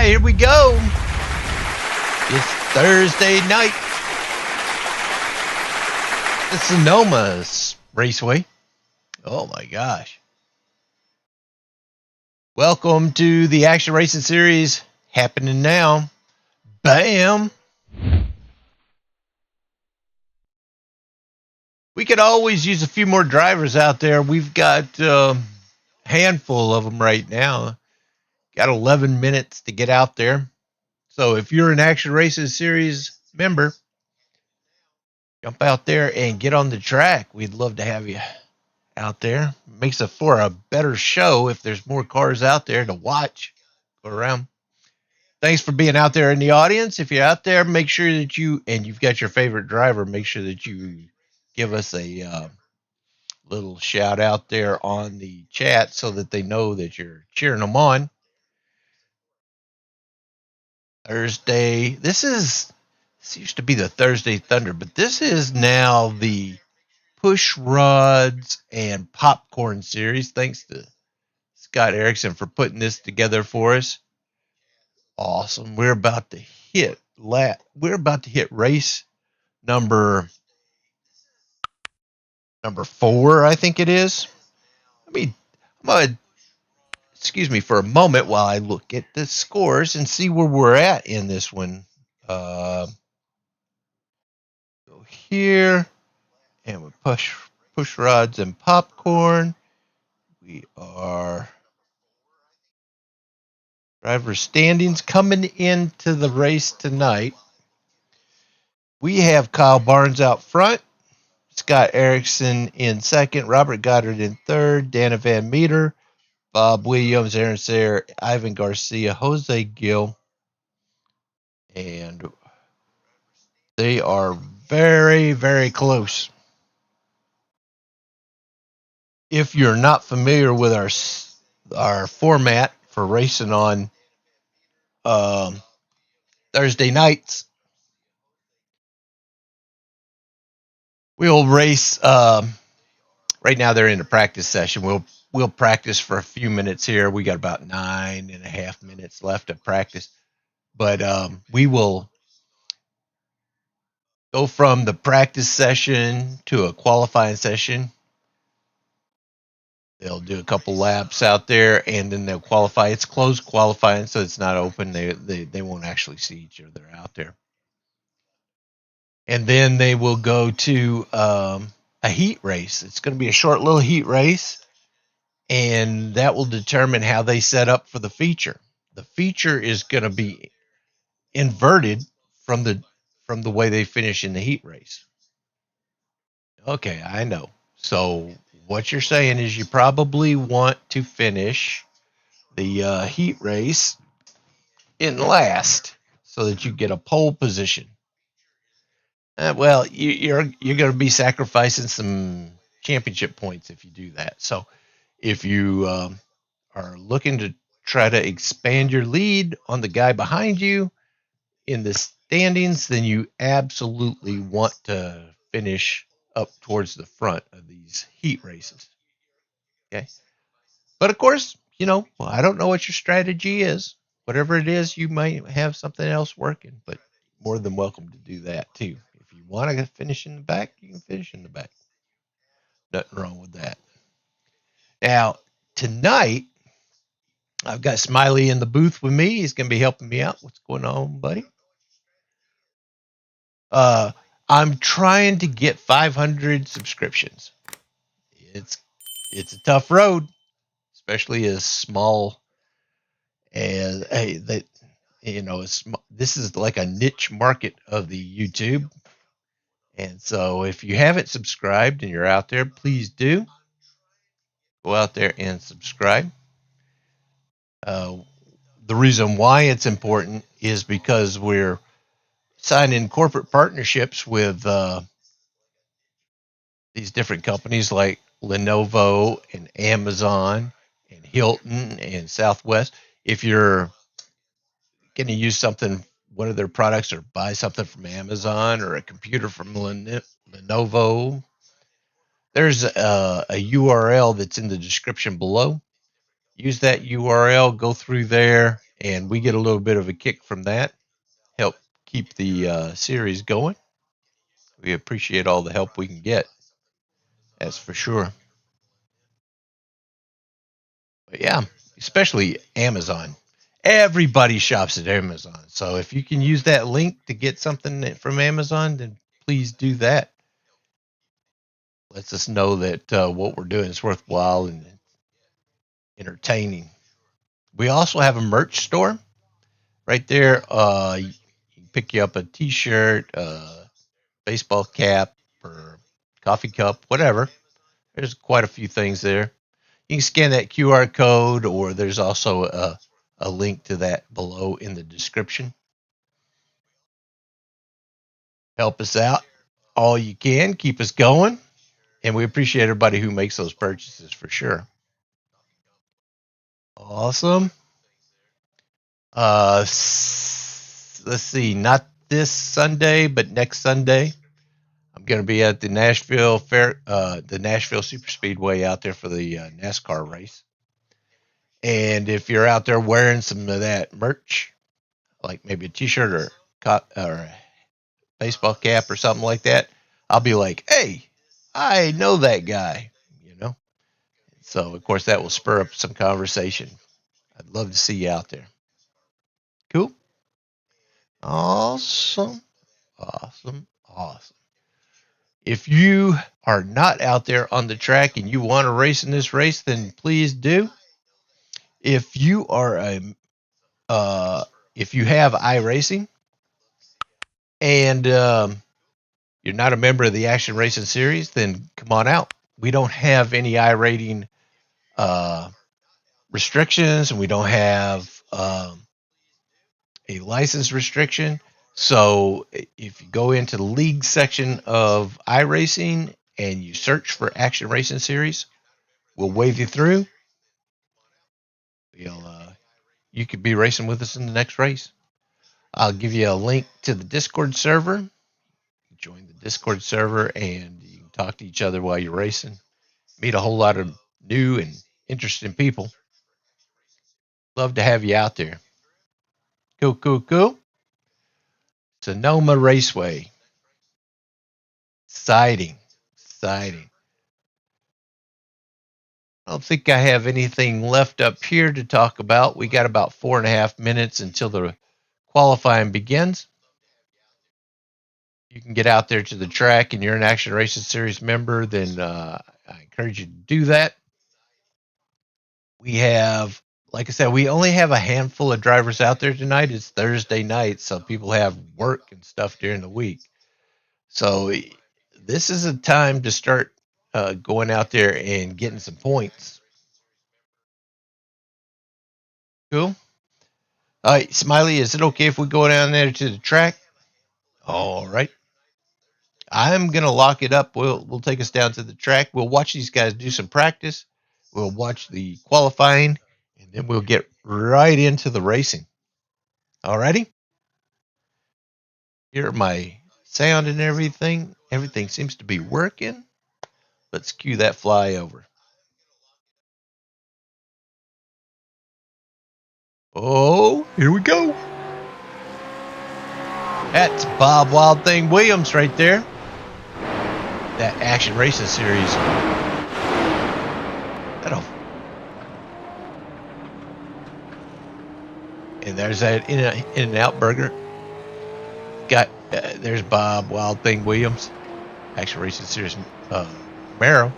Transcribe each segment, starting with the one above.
right, here we go. It's Thursday night. The Sonoma Raceway. Oh my gosh. Welcome to the Action Racing Series happening now. Bam. We could always use a few more drivers out there. We've got a handful of them right now. Got 11 minutes to get out there. So if you're an Action Racing Series member, jump out there and get on the track. We'd love to have you out there. Makes it for a better show if there's more cars out there to watch. Go around. Thanks for being out there in the audience. If you're out there, make sure that you've got your favorite driver, make sure that you give us a little shout out there on the chat so that they know that you're cheering them on. Thursday. This used to be the Thursday Thunder, but this is now the Pushrods and Popcorn series. Thanks to Scott Erickson for putting this together for us. Awesome. We're about to hit race number 4, I think it is. I'm gonna excuse me for a moment while I look at the scores and see where we're at in this one. Go here, and we push rods and popcorn. We are driver standings coming into the race tonight. We have Kyle Barnes out front, Scott Erickson in second, Robert Goddard in third, Dana Van Meter, Bob Williams, Aaron Sayre, Ivan Garcia, Jose Gill, and they are very, very close. If you're not familiar with our format for racing on Thursday nights, we'll race. Right now they're in a practice session. We'll practice for a few minutes here. We got about 9.5 minutes left of practice, but we will go from the practice session to a qualifying session. They'll do a couple laps out there, and then they'll qualify. It's closed qualifying, so it's not open. They won't actually see each other out there. And then they will go to a heat race. It's going to be a short little heat race, and that will determine how they set up for the feature. The feature is going to be inverted from the way they finish in the heat race. Okay, I know. So what you're saying is you probably want to finish the heat race in last so that you get a pole position. Well, you're going to be sacrificing some championship points if you do that. So if you are looking to try to expand your lead on the guy behind you in the standings, then you absolutely want to finish up towards the front of these heat races. Okay. But of course, I don't know what your strategy is. Whatever it is, you might have something else working, but more than welcome to do that too. If you want to finish in the back, you can finish in the back. Nothing wrong with that. Now, tonight, I've got Smiley in the booth with me. He's going to be helping me out. What's going on, buddy? I'm trying to get 500 subscriptions. It's a tough road, especially as small as this is like a niche market of the YouTube. And so if you haven't subscribed and you're out there, please do go out there and subscribe. The reason why it's important is because we're signing corporate partnerships with these different companies like Lenovo and Amazon and Hilton and Southwest. If you're going to use one of their products, or buy something from Amazon or a computer from Lenovo, there's a URL that's in the description below. Use that URL, go through there and we get a little bit of a kick from that. Help keep the series going. We appreciate all the help we can get. That's for sure. But yeah, especially Amazon. Everybody shops at Amazon. So if you can use that link to get something from Amazon, then please do that. Lets us know that what we're doing is worthwhile and entertaining. We also have a merch store right there. You can pick you up a T-shirt, baseball cap, or coffee cup, whatever. There's quite a few things there. You can scan that QR code, or there's also a link to that below in the description. Help us out all you can. Keep us going. And we appreciate everybody who makes those purchases for sure. Awesome. Let's see, not this Sunday, but next Sunday, I'm going to be at the Nashville the Nashville Super Speedway out there for the NASCAR race. And if you're out there wearing some of that merch, like maybe a T-shirt or a baseball cap or something like that, I'll be like, "Hey, I know that guy," you know. So of course that will spur up some conversation. I'd love to see you out there. Cool. Awesome. Awesome. Awesome. If you are not out there on the track and you want to race in this race, then please do. If you are if you have iRacing and you're not a member of the Action Racing Series, then come on out. We don't have any iRating restrictions, and we don't have a license restriction. So if you go into the league section of iRacing and you search for Action Racing Series, we'll wave you through. You could be racing with us in the next race. I'll give you a link to the Discord server. Join the Discord server and you can talk to each other while you're racing. Meet a whole lot of new and interesting people. Love to have you out there. Cool, cool, cool. Sonoma Raceway. Exciting. Exciting. I don't think I have anything left up here to talk about. We got about 4.5 minutes until the qualifying begins. You can get out there to the track and you're an Action Racing Series member, then I encourage you to do that. We have, like I said, we only have a handful of drivers out there tonight. It's Thursday night, so people have work and stuff during the week. So this is a time to start going out there and getting some points. Cool. All right, Smiley, is it okay if we go down there to the track? All right. I'm gonna lock it up. We'll take us down to the track. We'll watch these guys do some practice. We'll watch the qualifying, and then we'll get right into the racing. Alrighty. Hear my sound and everything. Everything seems to be working. Let's cue that flyover. Oh, here we go. That's Bob Wild Thing Williams right there. That Action Racing Series. And there's that In-N-Out burger. Got there's Bob Wild Thing Williams, Action Racing Series Camaro.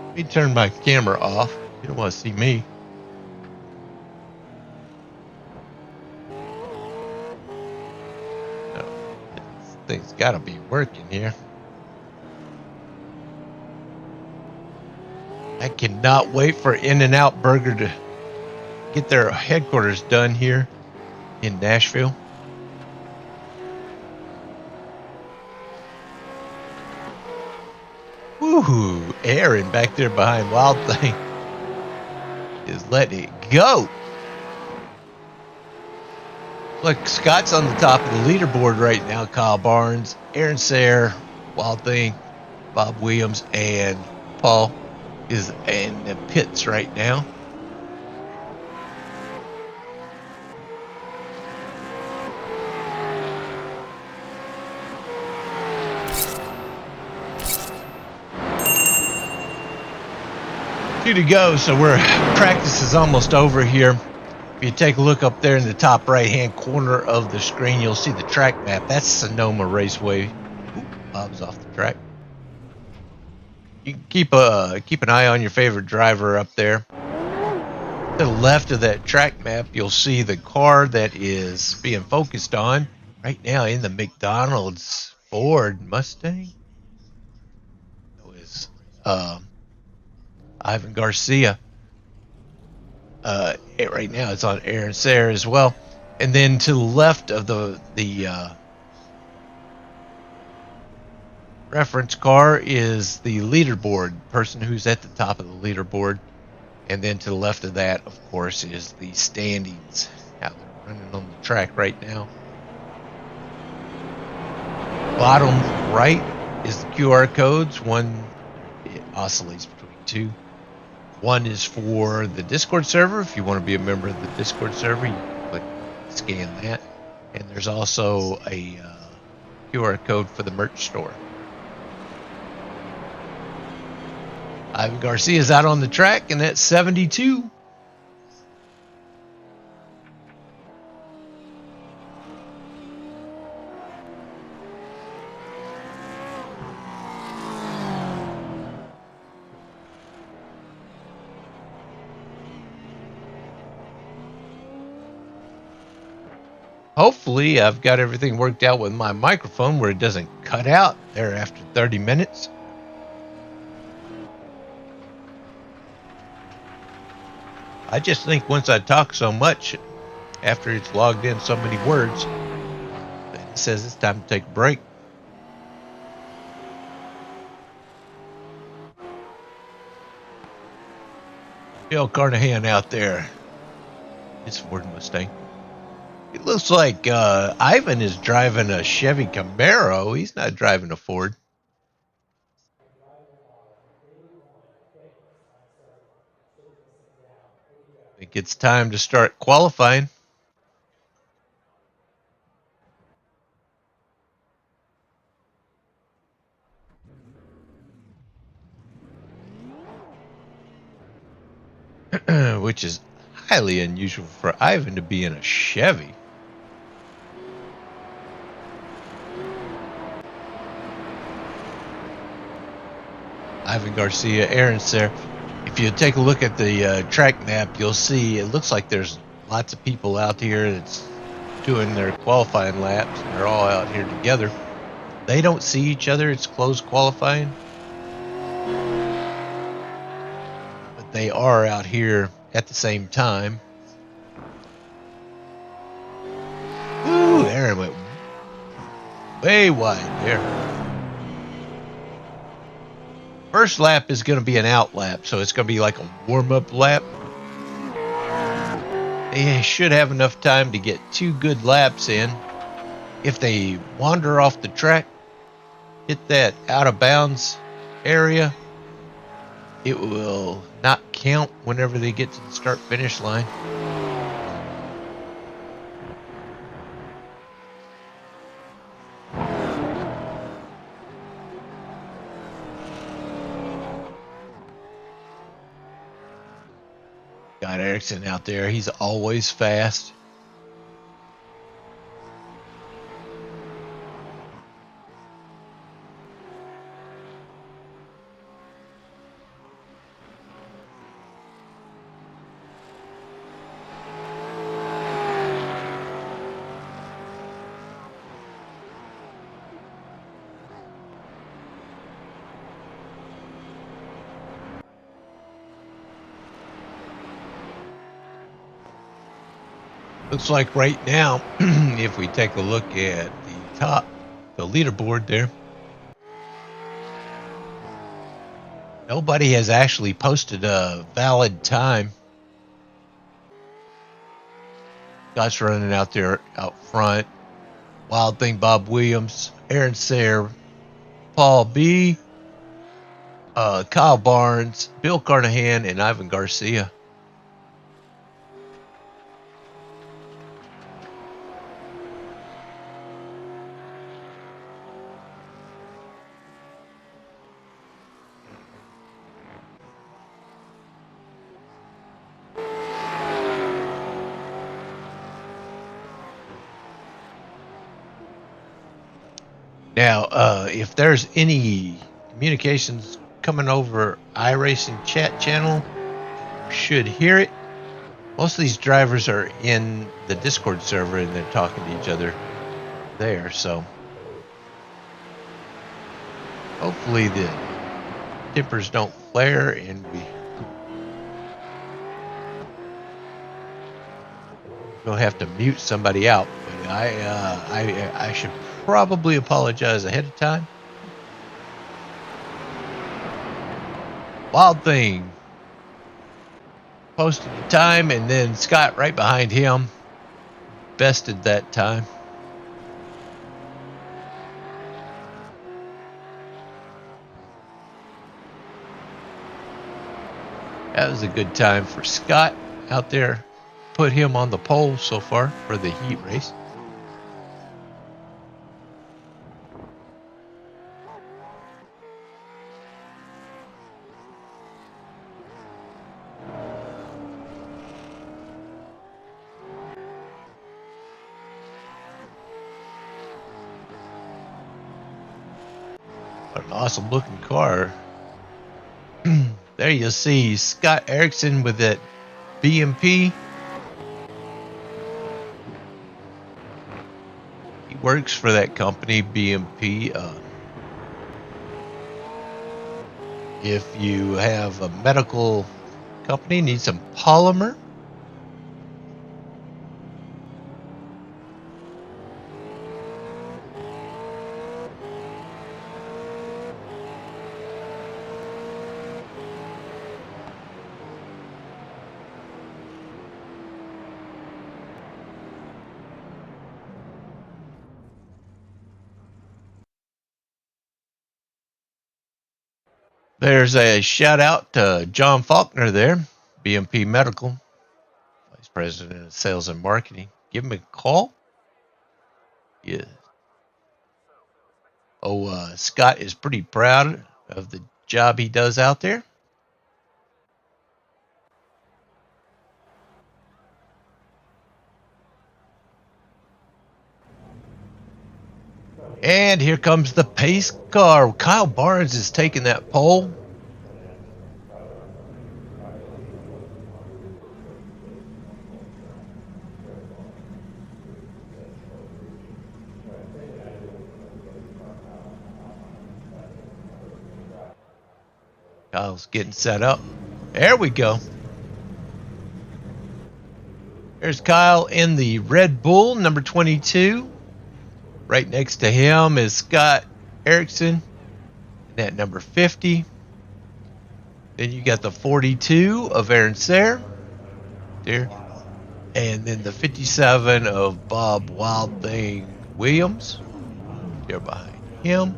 Let me turn my camera off. You don't want to see me. This thing's got to be working here. I cannot wait for In-N-Out Burger to get their headquarters done here in Nashville. Woohoo! Aaron back there behind Wild Thing is letting it go. Look, Scott's on the top of the leaderboard right now. Kyle Barnes, Aaron Sayre, Wild Thing, Bob Williams, and Paul is in the pits right now. 2 to go, so practice is almost over here. If you take a look up there in the top right-hand corner of the screen, you'll see the track map. That's Sonoma Raceway. Ooh, Bob's off the track. You can keep an eye on your favorite driver up there. To the left of that track map, you'll see the car that is being focused on right now in the McDonald's Ford Mustang. That was Ivan Garcia. Right now it's on ARS as well. And then to the left of the reference car is the leaderboard, person who's at the top of the leaderboard. And then to the left of that, of course, is the standings, how they're running on the track right now. Bottom right is the QR codes. One, it oscillates between two. One is for the Discord server. If you want to be a member of the Discord server, you can click scan that. And there's also a QR code for the merch store. Ivan Garcia is out on the track, and that's 72. Hopefully, I've got everything worked out with my microphone where it doesn't cut out there after 30 minutes. I just think once I talk so much, after it's logged in so many words, it says it's time to take a break. Bill Carnahan out there. It's Ford Mustang. It looks like Ivan is driving a Chevy Camaro. He's not driving a Ford. I think it's time to start qualifying. Which is highly unusual for Ivan to be in a Chevy. Ivan Garcia, ARS there. If you take a look at the track map, you'll see it looks like there's lots of people out here that's doing their qualifying laps. They're all out here together. They don't see each other. It's closed qualifying. But they are out here at the same time. Ooh, Aaron went way wide there. First lap is going to be an out lap, so it's going to be like a warm-up lap. They should have enough time to get 2 good laps in. If they wander off the track, hit that out-of-bounds area, it will not count whenever they get to the start-finish line. Got Erickson out there. He's always fast. Looks like right now, if we take a look at the top, the leaderboard there, nobody has actually posted a valid time. Scott's running out there out front. Wild Thing Bob Williams, Aaron Sayre, Paul B., Kyle Barnes, Bill Carnahan, and Ivan Garcia. Now, if there's any communications coming over iRacing chat channel, you should hear it. Most of these drivers are in the Discord server and they're talking to each other there, so hopefully the tempers don't flare and we don't have to mute somebody out. But I should probably apologize ahead of time. Wild Thing posted the time, and then Scott right behind him bested that time. That was a good time for Scott out there. Put him on the pole so far for the heat race. What an awesome looking car. There you see Scott Erickson with that BMP. He works for that company, BMP. If you have a medical company, need some polymer, there's a shout out to John Faulkner there, BMP Medical, Vice President of Sales and Marketing. Give him a call. Yeah. Oh, Scott is pretty proud of the job he does out there. And here comes the pace car. Kyle Barnes is taking that pole. Kyle's getting set up. There we go. There's Kyle in the Red Bull, number 22. Right next to him is Scott Erickson at number 50. Then you got the 42 of Aaron Sayre there. And then the 57 of Bob Wild Thing Williams there behind him.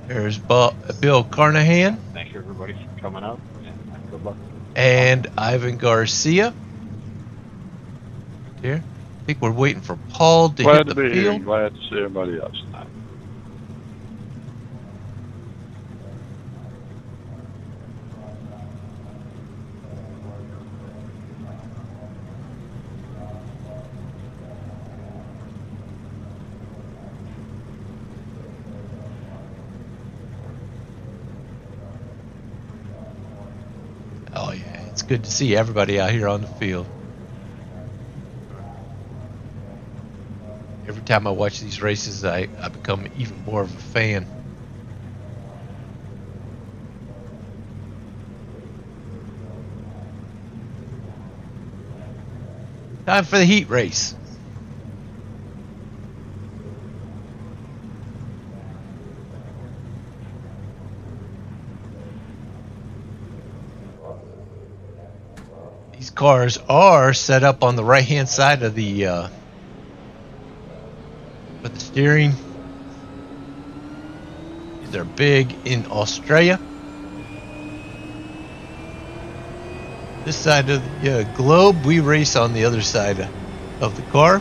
There's Bill Carnahan. Thank you, everybody, for coming out, and good luck. And Ivan Garcia. Here. I think we're waiting for Paul to hit the field. Glad to see everybody else tonight. Oh, yeah. It's good to see everybody out here on the field. Every time I watch these races, I become even more of a fan. Time for the heat race. These cars are set up on the right-hand side of the with the steering. They're big in Australia. This side of the globe, we race on the other side of the car.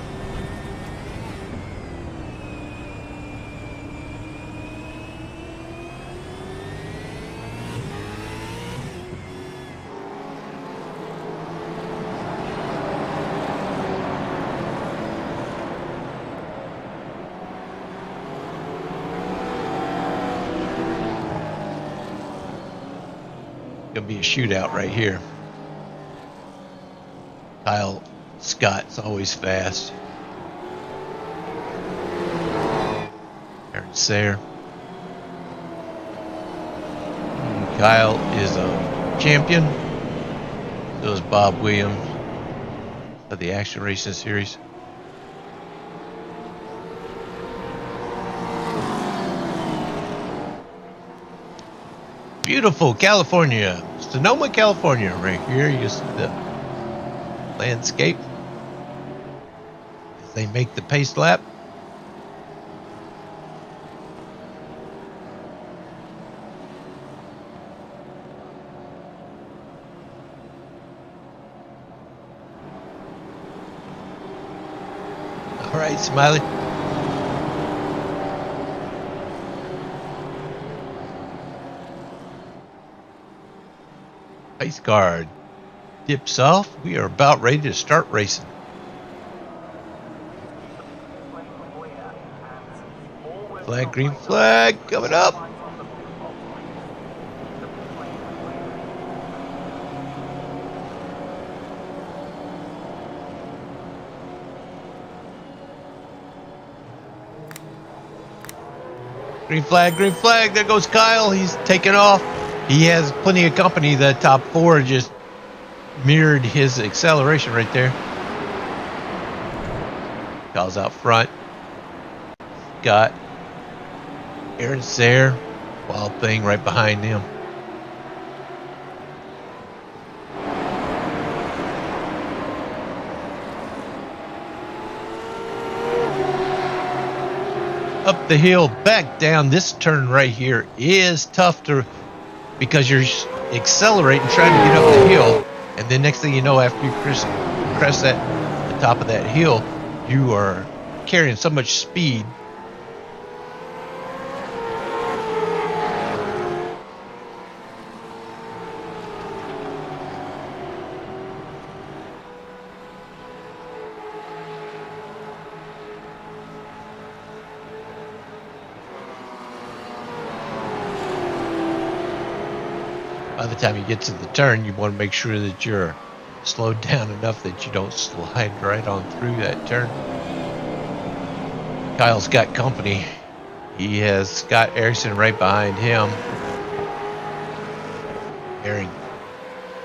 Gonna be a shootout right here. Kyle Scott's always fast. Aaron Sayre. Kyle is a champion. So is Bob Williams of the Action Racing Series. Beautiful California, Sonoma, California, right here. You see the landscape as they make the pace lap. All right, Smiley. Pace car dips off. We are about ready to start racing. Flag, green flag, coming up. Green flag, there goes Kyle. He's taking off. He has plenty of company. The top four just mirrored his acceleration right there. Kyle's out front. Got Aaron Sayre, Wild Thing right behind him. Up the hill, back down. This turn right here is tough because you're accelerating, trying to get up the hill, and then next thing you know, after you crest the top of that hill, you are carrying so much speed. By the time you get to the turn, you want to make sure that you're slowed down enough that you don't slide right on through that turn. Kyle's got company. He has Scott Erickson right behind him.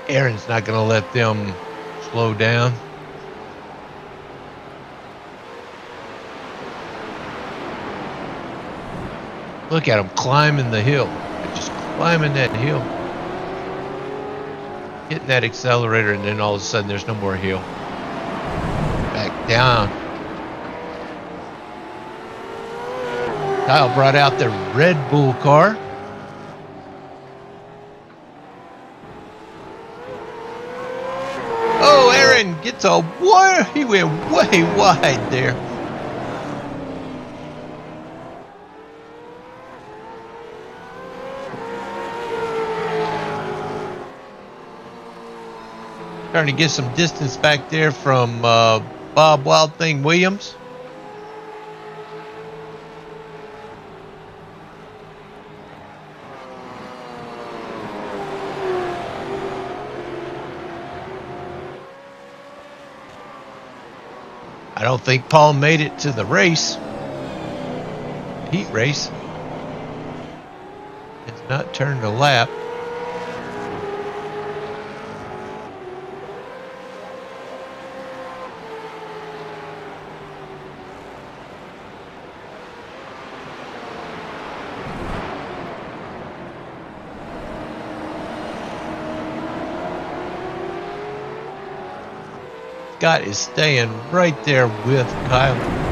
Aaron's not going to let them slow down. Look at him climbing the hill. Just climbing that hill. Hitting that accelerator, and then all of a sudden there's no more hill. Back down. Kyle brought out the Red Bull car. Oh, Aaron gets a wire. He went way wide there. Trying to get some distance back there from Bob Wild Thing Williams. I don't think Paul made it to the race. Heat race. It's not turned a lap. Scott is staying right there with Kyle.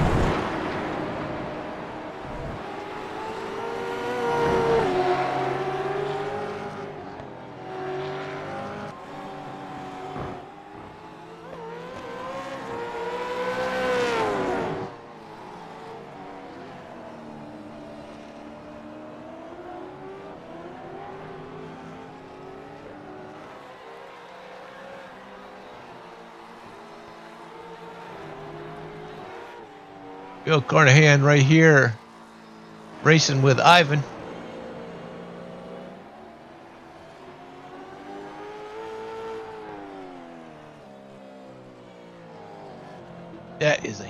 Bill Carnahan right here racing with Ivan.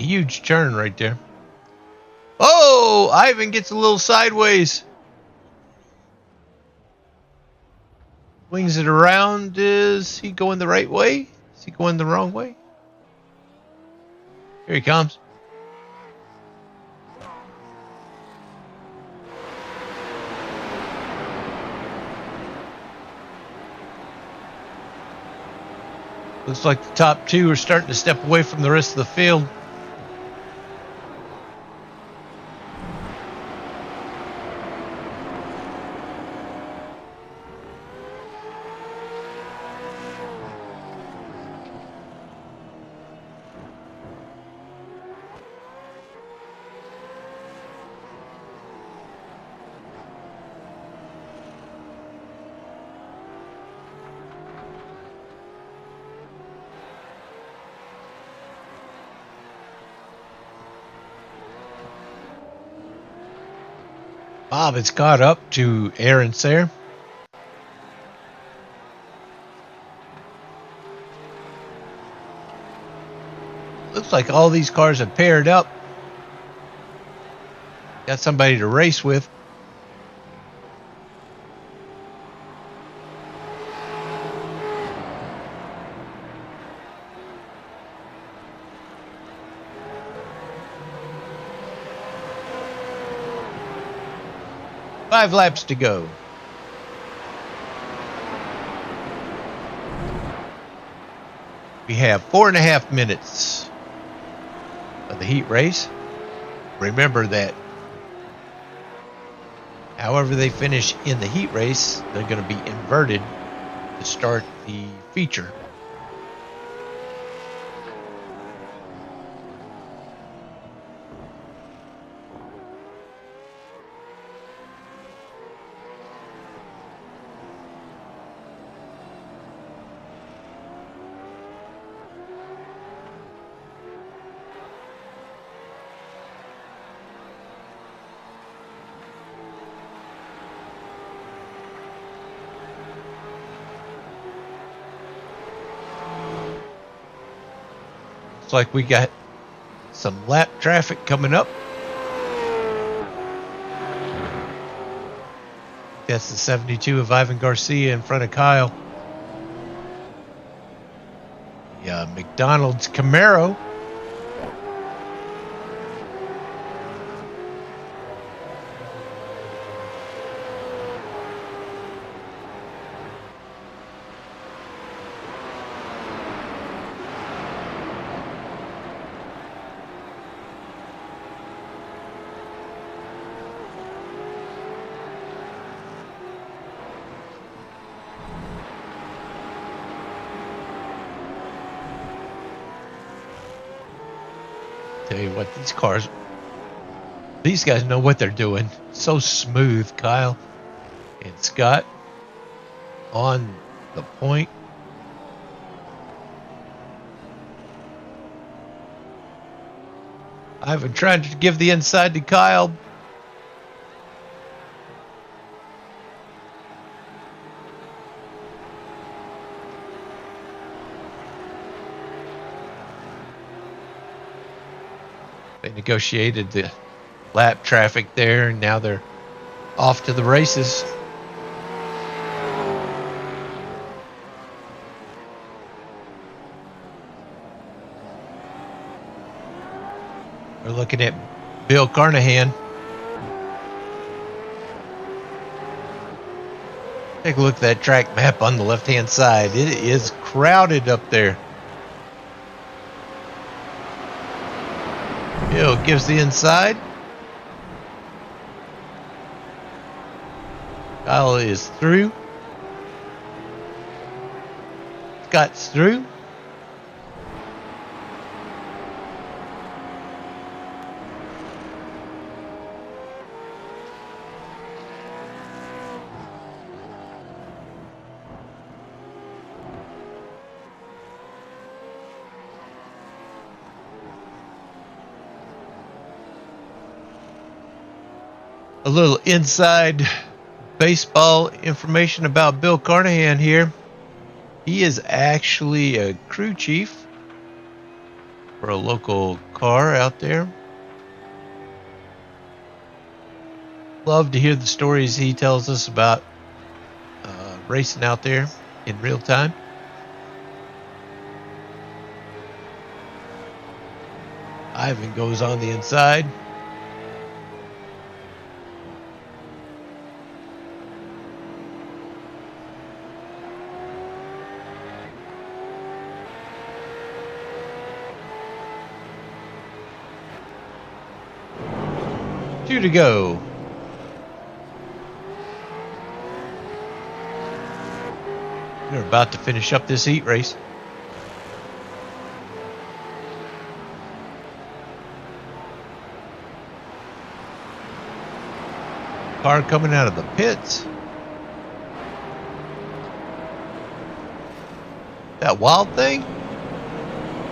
huge turn right there. Oh, Ivan gets a little sideways. Swings it around. Is he going the right way? Is he going the wrong way? Here he comes. Looks like the top two are starting to step away from the rest of the field. Bob has caught up to ARS there. Looks like all these cars have paired up. Got somebody to race with. Five laps to go. We have 4.5 minutes of the heat race. Remember that however they finish in the heat race, they're going to be inverted to start the feature. Looks like we got some lap traffic coming up. That's the 72 of Ivan Garcia in front of Kyle. Yeah, McDonald's Camaro. Tell you what, these guys know what they're doing. So smooth, Kyle and Scott on the point. Ivan trying to give the inside to Kyle. They negotiated the lap traffic there, and now they're off to the races. We're looking at Bill Carnahan. Take a look at that track map on the left-hand side. It is crowded up there. Bill gives the inside. Kyle is through. Scott's through. A little inside baseball information about Bill Carnahan here. He is actually a crew chief for a local car out there. Love to hear the stories he tells us about racing out there in real time. Ivan goes on the inside. Two to go. We're about to finish up this heat race. Car coming out of the pits. That wild thing?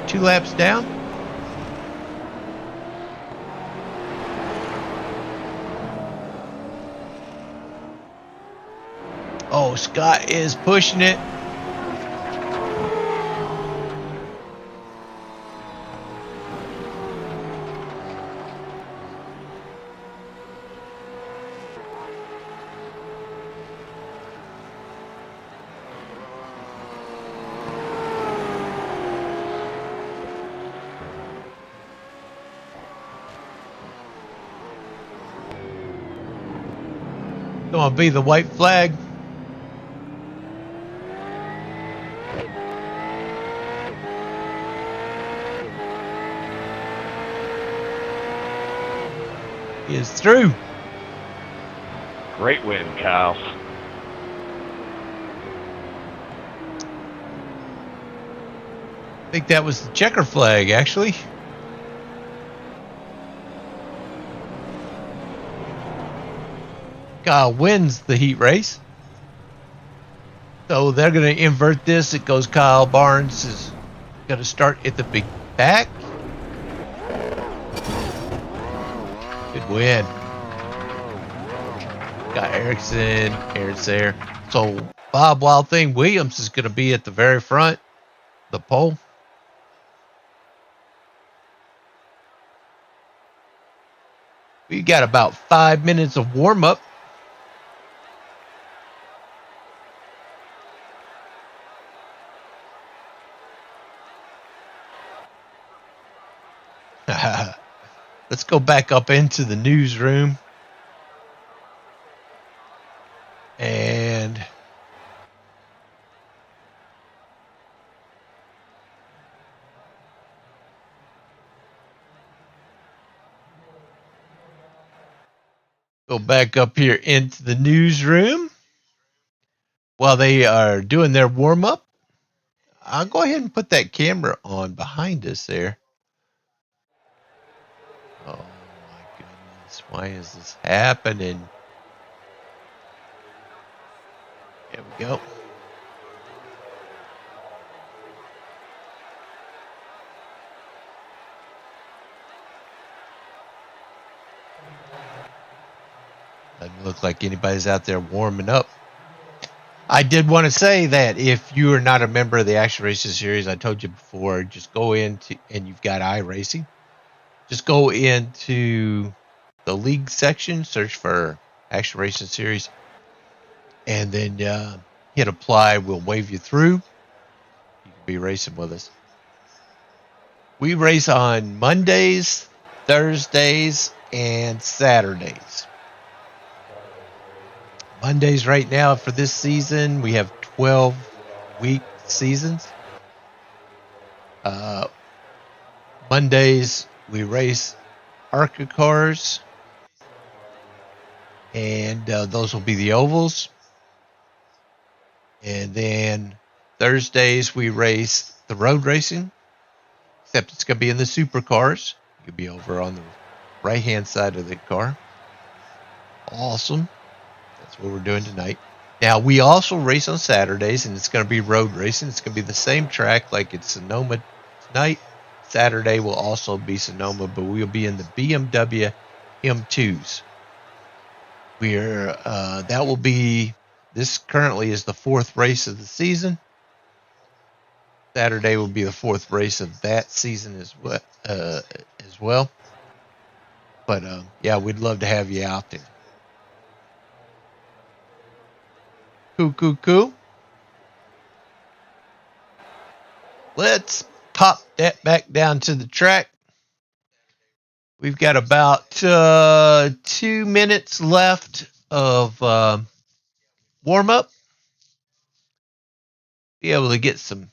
2 laps down? Oh, Scott is pushing it. Gonna be the white flag. He is through. Great win, Kyle. I think that was the checker flag, actually. Kyle wins the heat race. So they're going to invert this. It goes Kyle Barnes is going to start at the big back. Good win. Got Erickson, Aaron's there. So Bob Wild Thing Williams is going to be at the very front, the pole. We got about 5 minutes of warm up. Let's go back up into the newsroom. And go back up here into the newsroom while they are doing their warm up. I'll go ahead and put that camera on behind us there. Oh my goodness, why is this happening? There we go. Doesn't look like anybody's out there warming up. I did want to say that if you are not a member of the Action Racing Series, I told you before, just go into, and you've got iRacing, just go into the league section, search for Action Racing Series, and then hit apply. We'll wave you through. You can be racing with us. We race on Mondays, Thursdays, and Saturdays. Mondays right now for this season, we have 12-week seasons. Mondays, we race ARCA cars, and those will be the ovals. And then Thursdays, we race the road racing, except it's going to be in the supercars. You'll be over on the right-hand side of the car. Awesome. That's what we're doing tonight. Now, we also race on Saturdays, and it's going to be road racing. It's going to be the same track like it's Sonoma tonight. Saturday will also be Sonoma, but we'll be in the BMW M2s. That will be, this currently is the 4th race of the season. Saturday will be the 4th race of that season as well. But yeah, we'd love to have you out there. Cool. Let's pop that back down to the track. We've got about 2 minutes left of warm up. Be able to get some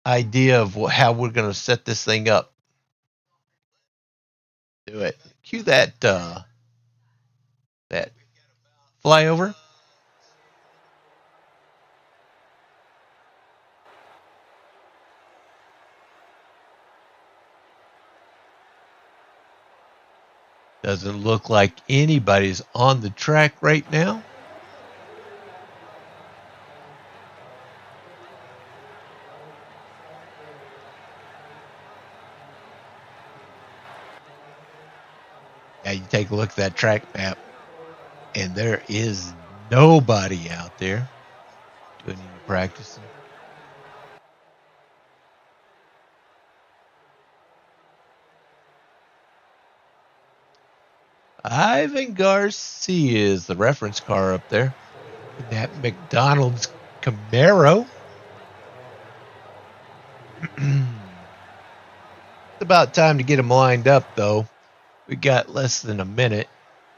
idea of how we're going to set this thing up. Do it. Cue that that flyover. Doesn't look like anybody's on the track right now. Yeah, you take a look at that track map, and there is nobody out there doing any practicing. Ivan Garcia is the reference car up there. That McDonald's Camaro. It's about time to get them lined up, though. We got less than a minute,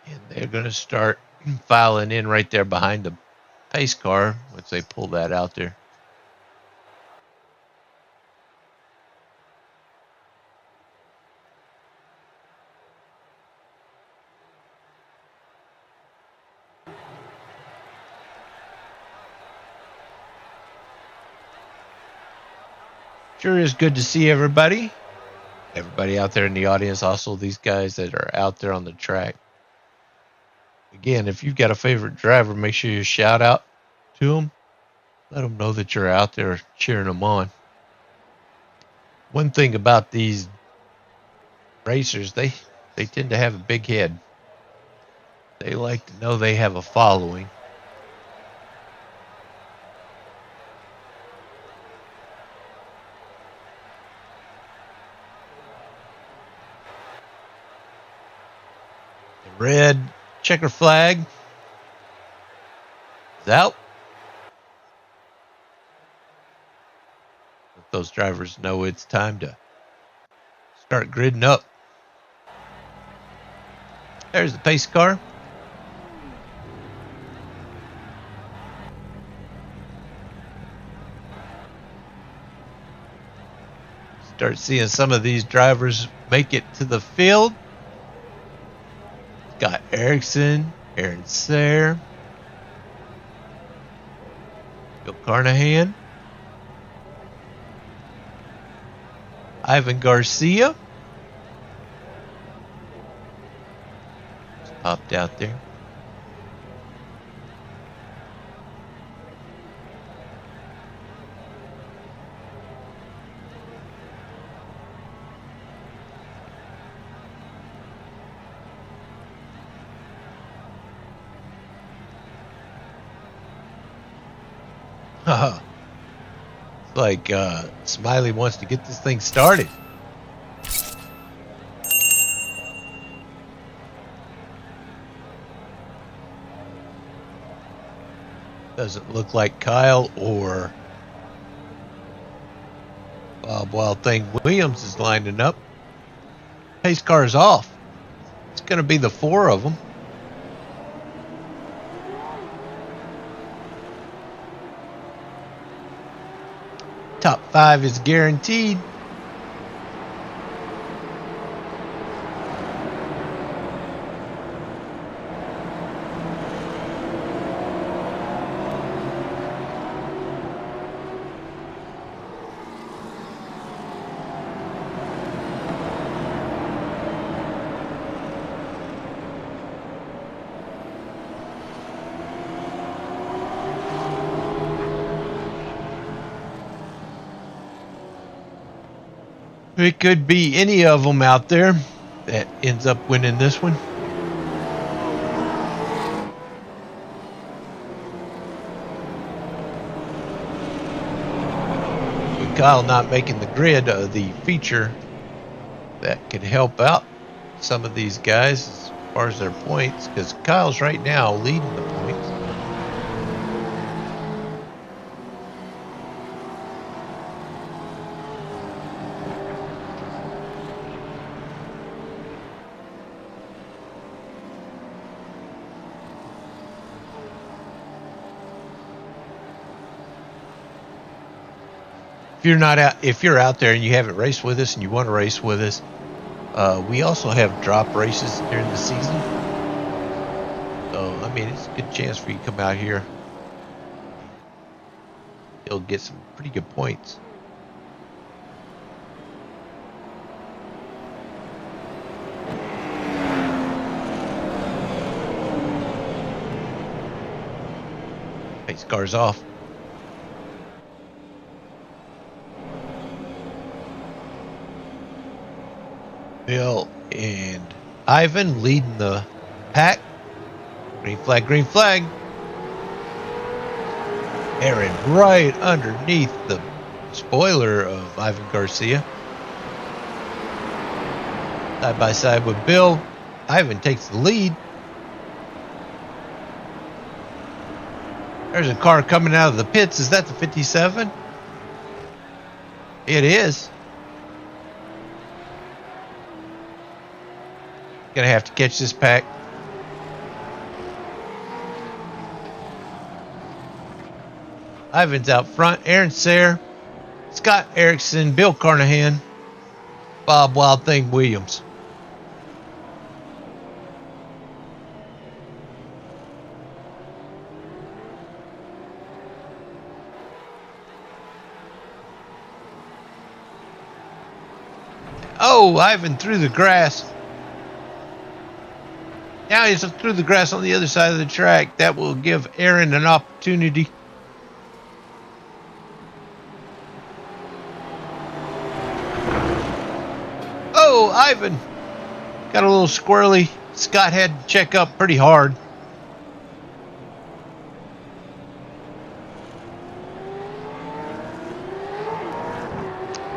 and they're going to start filing in right there behind the pace car once they pull that out there. Sure is good to see everybody. Everybody out there in the audience, also these guys that are out there on the track. Again, if you've got a favorite driver, make sure you shout out to them. Let them know that you're out there cheering them on. One thing about these racers, they tend to have a big head. They like to know they have a following. The red checker flag is out. Let those drivers know it's time to start gridding up. There's the pace car. Start seeing some of these drivers make it to the field. Got Erickson, Aaron Sayre, Bill Carnahan, Ivan Garcia. Just popped out there. It's like Smiley wants to get this thing started. Doesn't look like Kyle or Bob Wild Thing Williams is lining up. Pace car is off. It's going to be the 4 of them. Top 5 is guaranteed. It could be any of them out there that ends up winning this one. Kyle not making the grid of the feature, that could help out some of these guys as far as their points, because Kyle's right now leading the points. If you're out there and you haven't raced with us and you want to race with us, we also have drop races during the season. So, I mean, it's a good chance for you to come out here. You'll get some pretty good points. Pace car's off. Bill and Ivan leading the pack. Green flag, green flag. Aaron right underneath the spoiler of Ivan Garcia. Side by side with Bill. Ivan takes the lead. There's a car coming out of the pits. Is that the 57? It is. Gonna have to catch this pack. Ivan's out front. Aaron Sayre, Scott Erickson, Bill Carnahan, Bob Wild Thing Williams. Oh, Ivan through the grass. Now he's through the grass on the other side of the track. That will give Aaron an opportunity. Oh, Ivan got a little squirrely. Scott had to check up pretty hard.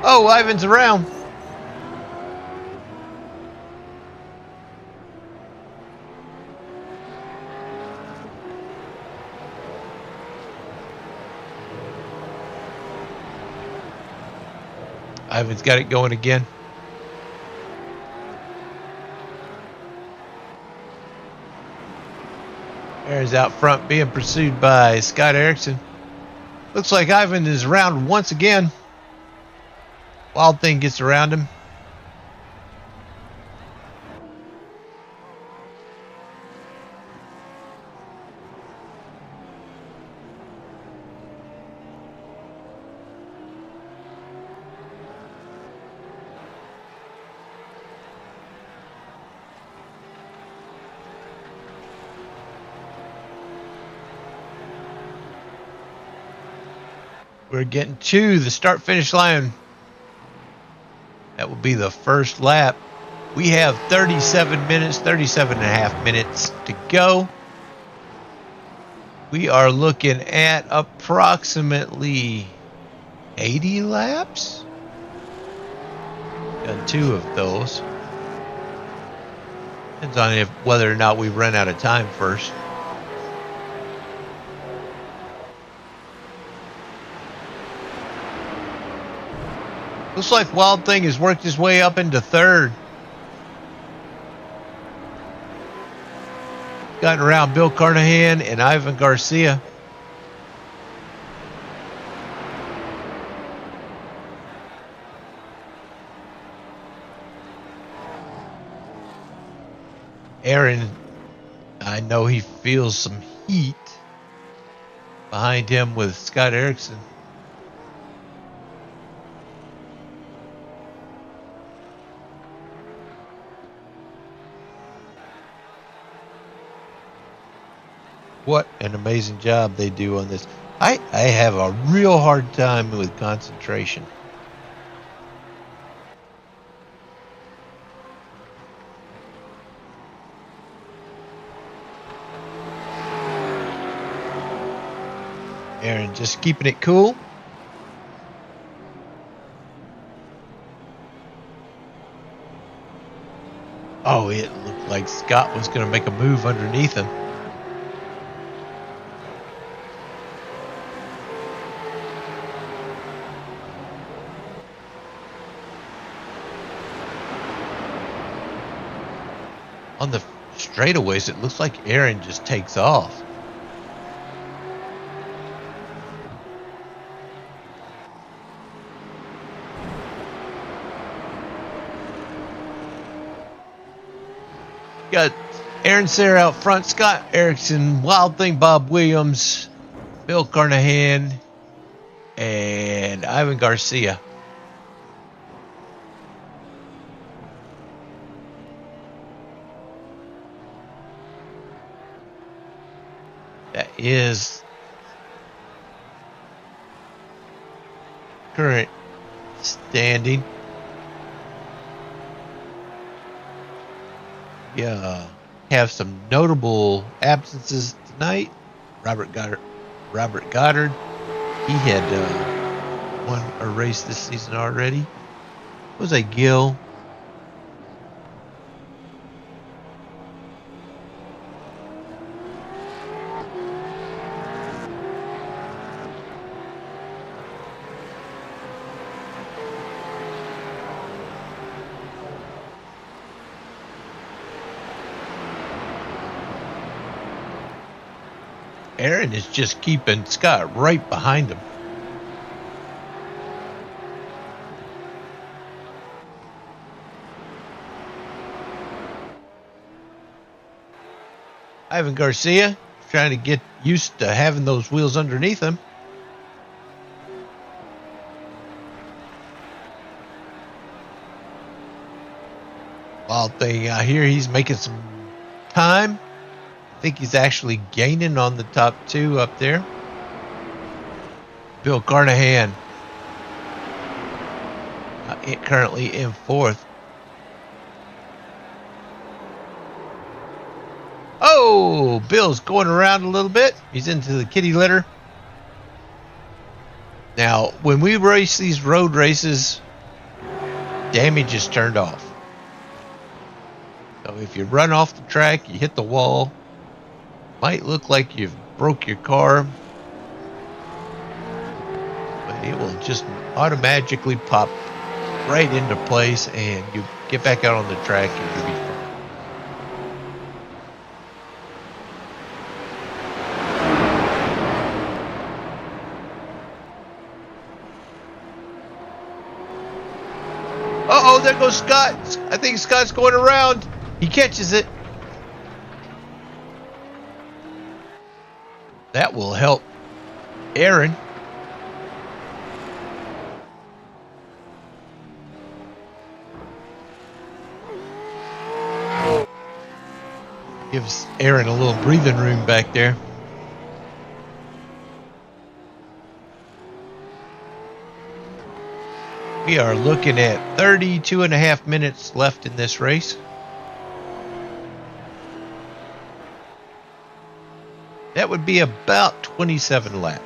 Oh, Ivan's around. Ivan's got it going again. Aaron's out front being pursued by Scott Erickson. Looks like Ivan is around once again. Wild Thing gets around him. We're getting to the start-finish line. That will be the first lap. We have 37 and a half minutes to go. We are looking at approximately 80 laps. Done 2 of those. Depends on whether or not we run out of time first. Looks like Wild Thing has worked his way up into 3rd. Gotten around Bill Carnahan and Ivan Garcia. Aaron, I know he feels some heat behind him with Scott Erickson. What an amazing job they do on this. I have a real hard time with concentration. Aaron just keeping it cool. Oh, it looked like Scott was going to make a move underneath him. On the straightaways, it looks like Aaron just takes off. Got Aaron Sayre out front, Scott Erickson, Wild Thing Bob Williams, Bill Carnahan, and Ivan Garcia. That is current standing. Yeah, have some notable absences tonight. Robert Goddard. He had won a race this season already. Jose Gill. Aaron is just keeping Scott right behind him. Ivan Garcia trying to get used to having those wheels underneath him. Wild Thing out here, he's making some time. I think he's actually gaining on the top two up there. Bill Carnahan currently in fourth. Oh, Bill's going around a little bit. He's into the kitty litter. Now, when we race these road races, damage is turned off. So if you run off the track, you hit the wall, might look like you've broke your car, but it will just automatically pop right into place and you get back out on the track and you'll be fine. Uh-oh, there goes Scott. I think Scott's going around. He catches it. That will help Aaron. Gives Aaron a little breathing room back there. We are looking at 32 and a half minutes left in this race. That would be about 27 laps.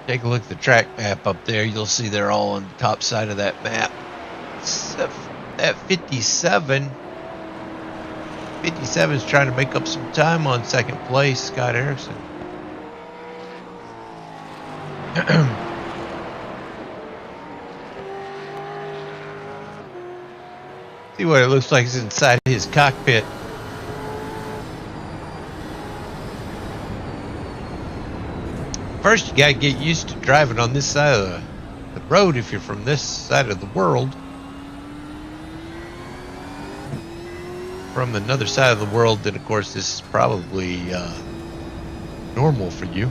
Take a look at the track map up there. You'll see they're all on the top side of that map. At 57. 57 is trying to make up some time on second place, Scott Erickson. See what it looks like is inside his cockpit. First, you got to get used to driving on this side of the road if you're from this side of the world. From another side of the world, then of course this is probably normal for you.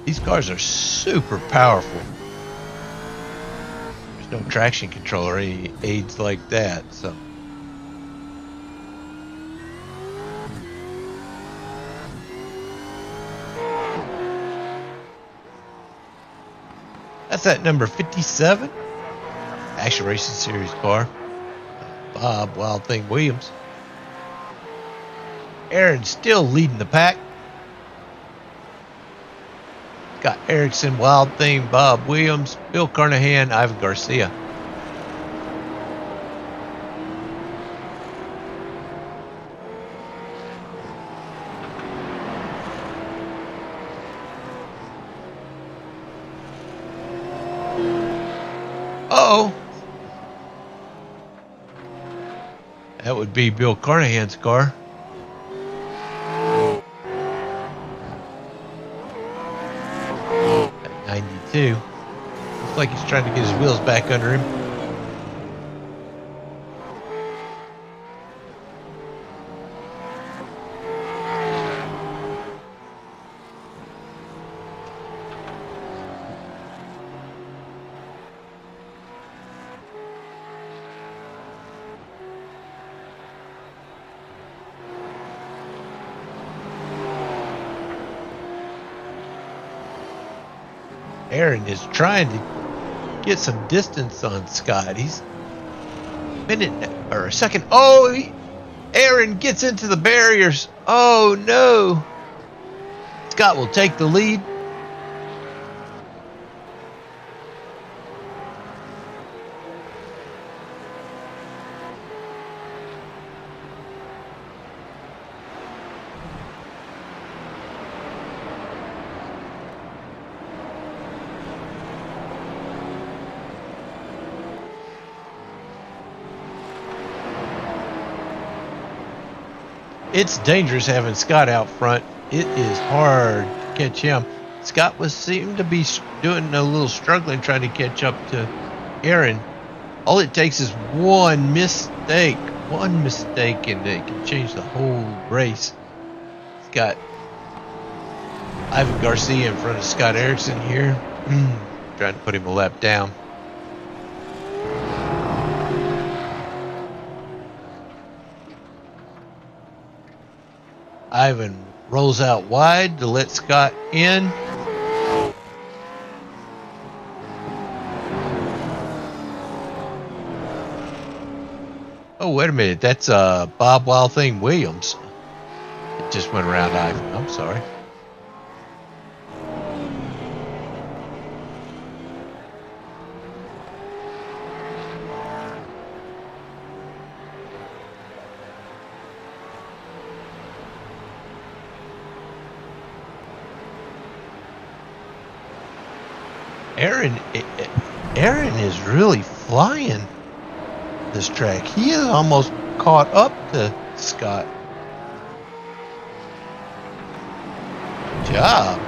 These cars are super powerful. No traction control or any aids like that, so. That's at number 57. Action Racing Series car. Bob Wild Thing Williams. Aaron still leading the pack. Got Erickson, Wild Thing, Bob Williams, Bill Carnahan, Ivan Garcia. Uh-oh. That would be Bill Carnahan's car. At 92. Looks like he's trying to get his wheels back under him. Aaron is trying to get some distance on Scott. He's a minute or a second. Oh, Aaron gets into the barriers. Oh, no. Scott will take the lead. It's dangerous having Scott out front. It is hard to catch him. Scott seemed to be doing a little struggling trying to catch up to Aaron. All it takes is one mistake, and it can change the whole race. It's got Ivan Garcia in front of Scott Erickson here, trying to put him a lap down. Ivan rolls out wide to let Scott in. Oh, wait a minute. That's Bob Wild Thing Williams. It just went around Ivan. I'm sorry. Aaron is really flying this track. He is almost caught up to Scott. Good job.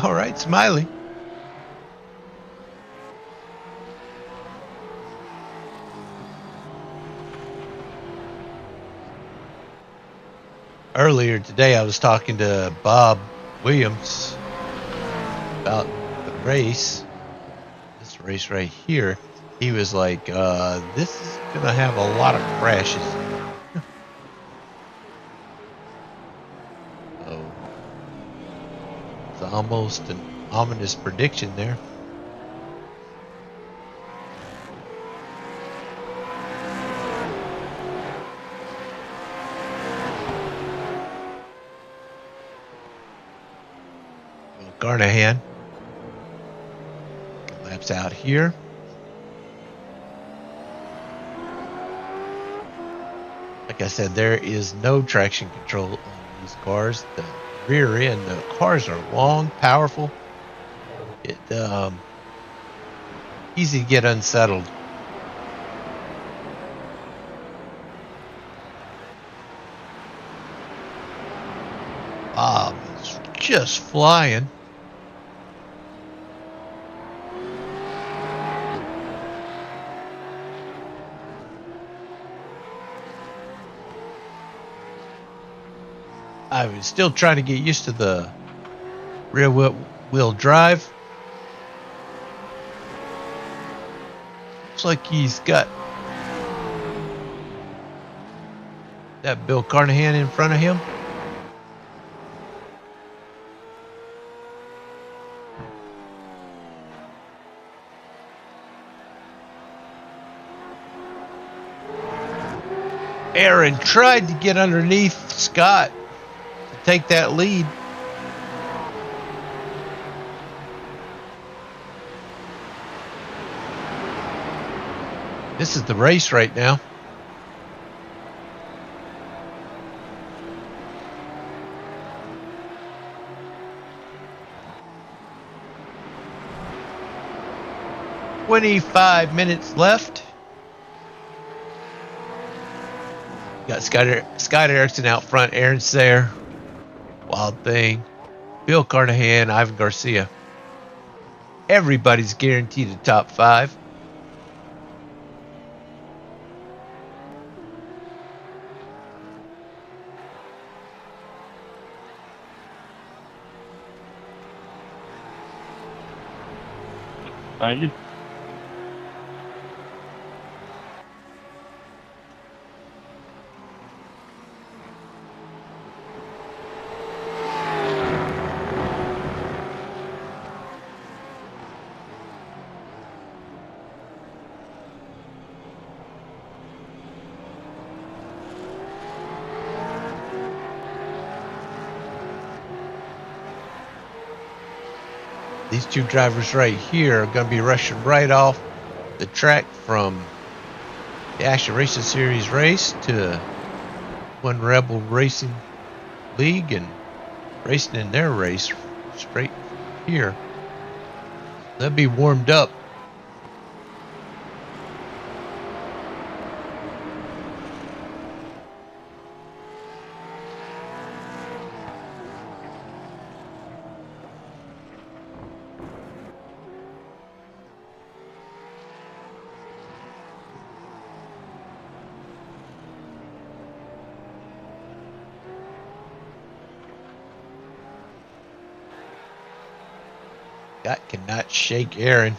All right, Smiley. Earlier today, I was talking to Bob Williams about the race. This race right here. He was like, this is going to have a lot of crashes. So, it's almost an ominous prediction there. Carnahan laps out here. Like I said, there is no traction control on these cars. The rear end, the cars are long, powerful. It easy to get unsettled. Bob is just flying. I was still trying to get used to the rear wheel drive. Looks like he's got that Bill Carnahan in front of him. Aaron tried to get underneath Scott to take that lead. This is the race right now. "25 minutes left." Got Scott Erickson out front. Aaron's there. Wild Thing. Bill Carnahan. Ivan Garcia. Everybody's guaranteed a top 5. Thank you. These two drivers right here are going to be rushing right off the track from the Action Racing Series race to One Rebel Racing League and racing in their race straight here. They'll be warmed up. Scott cannot shake Aaron.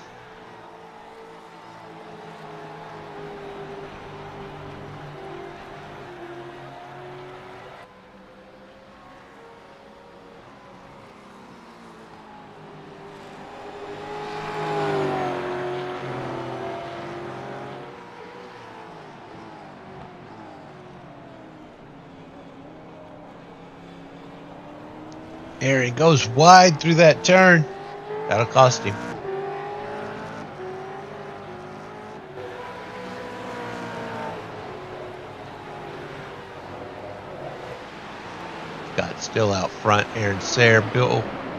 Aaron goes wide through that turn. That'll cost him. Scott's still out front. Aaron Sayre,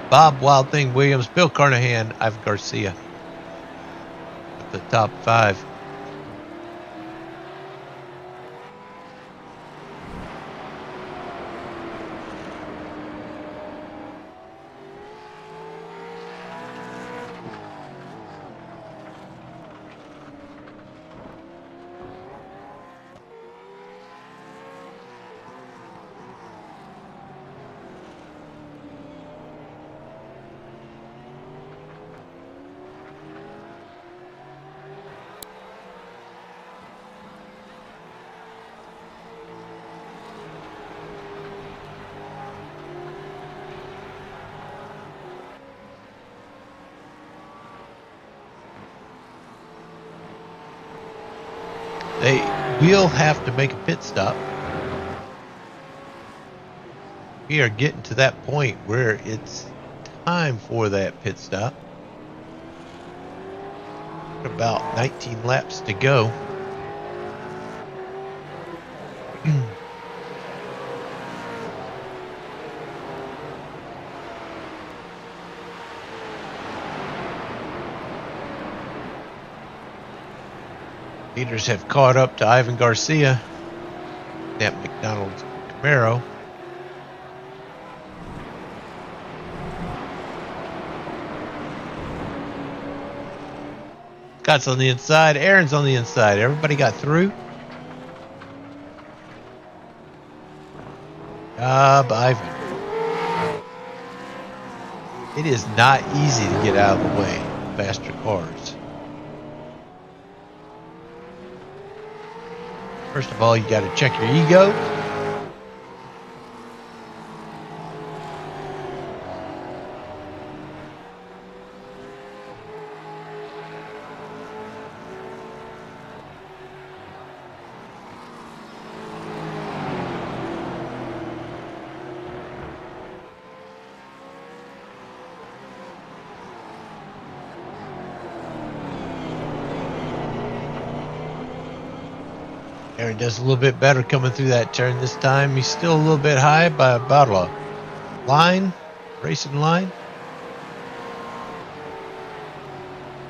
Bob Wild Thing Williams, Bill Carnahan, Ivan Garcia at the top 5. They will have to make a pit stop. We are getting to that point where it's time for that pit stop. About 19 laps to go. Leaders have caught up to Ivan Garcia, that McDonald's Camaro. Scott's on the inside. Aaron's on the inside. Everybody got through. Ivan. It is not easy to get out of the way of faster cars. First of all, you got to check your ego. Aaron does a little bit better coming through that turn this time. He's still a little bit high by about a line, racing line.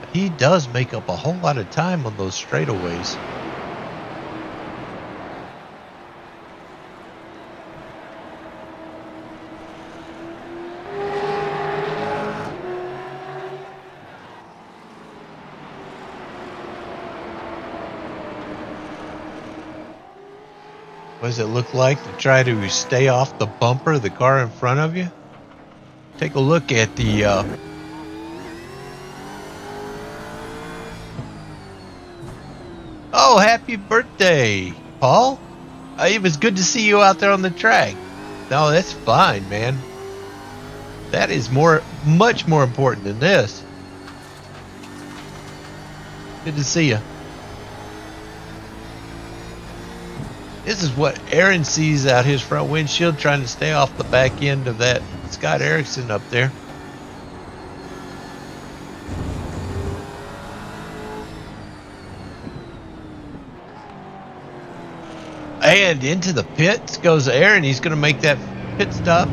But he does make up a whole lot of time on those straightaways. What does it look like to try to stay off the bumper of the car in front of you? Take a look at the Oh, happy birthday, Paul. It was good to see you out there on the track. No, that's fine, man. That is much more important than this. Good to see you. This is what Aaron sees out his front windshield, trying to stay off the back end of that Scott Erickson up there. And into the pits goes Aaron. He's going to make that pit stop.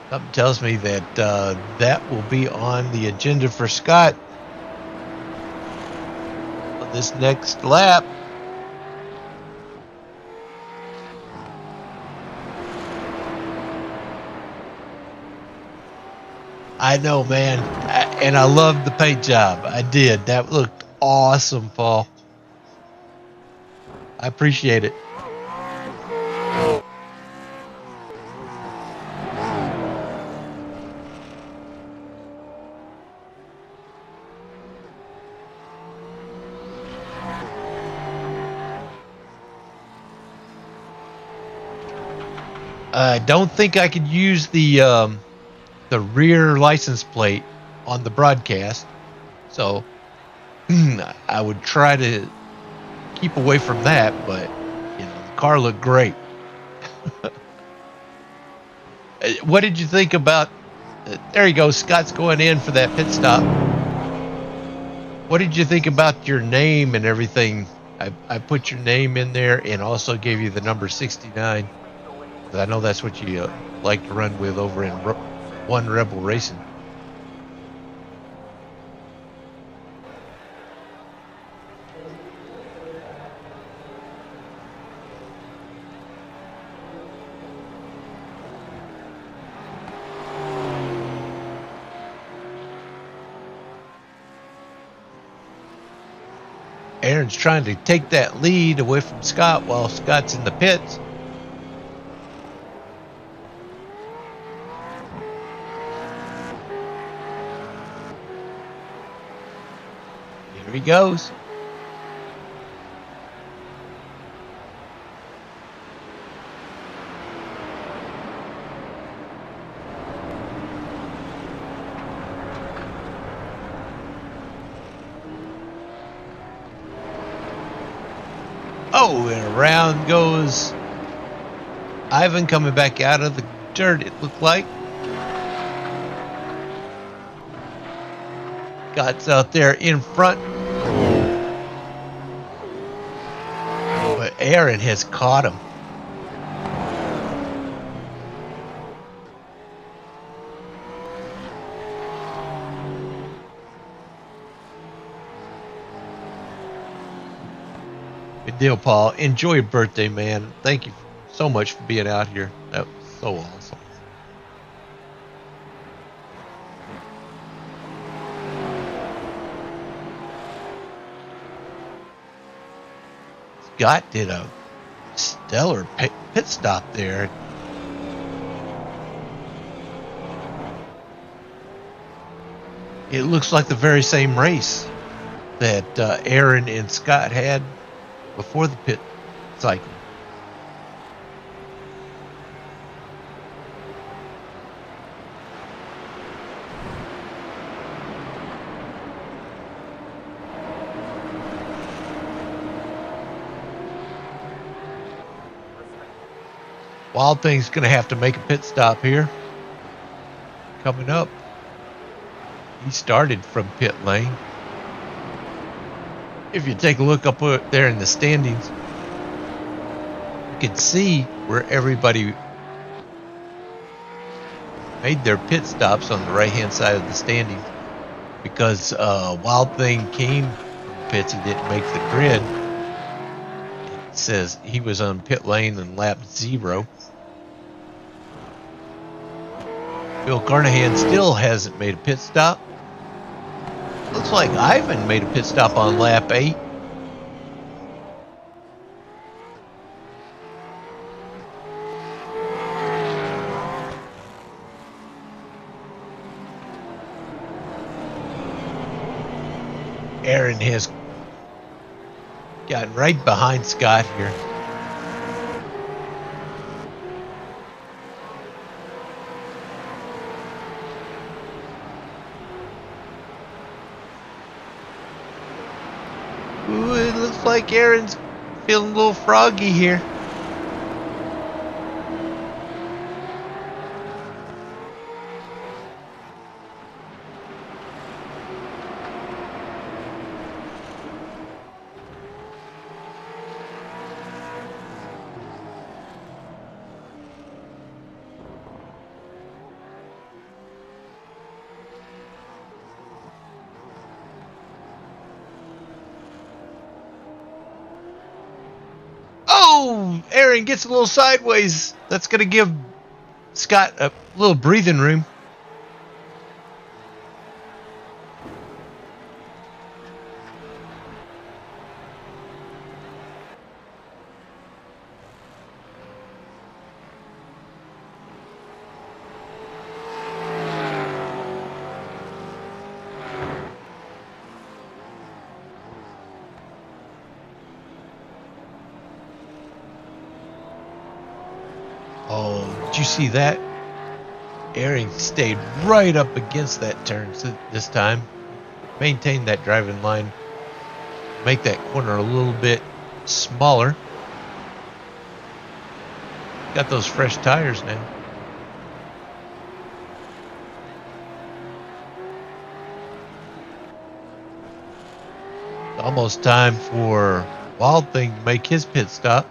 Something tells me that that will be on the agenda for Scott on this next lap. I know, man, and I love the paint job. I did. That looked awesome, Paul. I appreciate it. I don't think I could use the rear license plate on the broadcast, so I would try to keep away from that. But you know, the car looked great. What did you think about? There you go. Scott's going in for that pit stop. What did you think about your name and everything? I put your name in there and also gave you the number 69. I know that's what you like to run with over in One Rebel Racing. Aaron's trying to take that lead away from Scott while Scott's in the pits. Here he goes. Oh, and around goes Ivan, coming back out of the dirt, it looked like. Scott's out there in front. But Aaron has caught him. Good deal, Paul. Enjoy your birthday, man. Thank you so much for being out here. That was so awesome. Scott did a stellar pit stop there. It looks like the very same race that Aaron and Scott had before the pit cycle. Wild Thing's going to have to make a pit stop here. Coming up. He started from pit lane. If you take a look up there in the standings, you can see where everybody made their pit stops on the right-hand side of the standings. Because Wild Thing came from pits, he didn't make the grid. It says he was on pit lane in lap 0. Bill Carnahan still hasn't made a pit stop. Looks like Ivan made a pit stop on lap 8. Aaron has gotten right behind Scott here. Ooh, it looks like Aaron's feeling a little froggy here. Oh, Aaron gets a little sideways. That's going to give Scott a little breathing room. Oh, did you see that? Aaron stayed right up against that turn this time. Maintained that driving line. Make that corner a little bit smaller. Got those fresh tires now. It's almost time for Wild Thing to make his pit stop.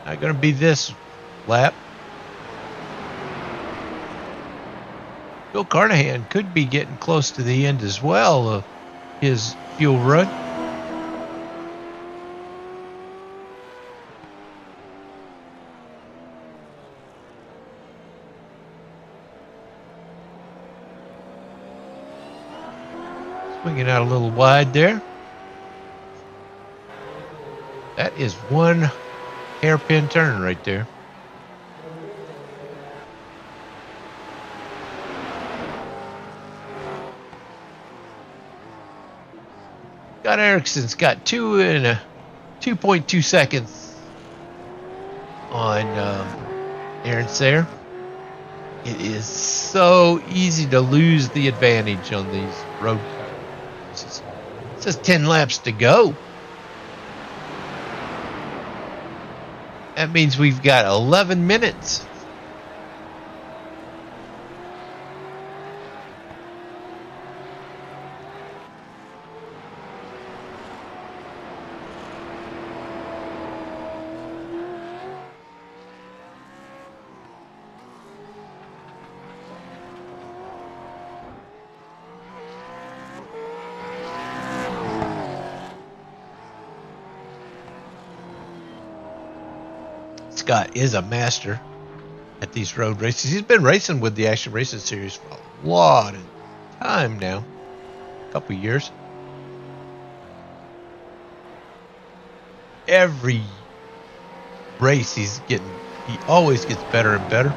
Not going to be this lap. Bill Carnahan could be getting close to the end as well of his fuel run. Swinging out a little wide there. That is one hairpin turn right there. Scott Erickson's got 2.2 seconds on Aaron Sayre. It is so easy to lose the advantage on these road courses. It says 10 laps to go. That means we've got 11 minutes. Scott is a master at these road races. He's been racing with the Action Racing Series for a lot of time now. couple years. Every race he always gets better and better.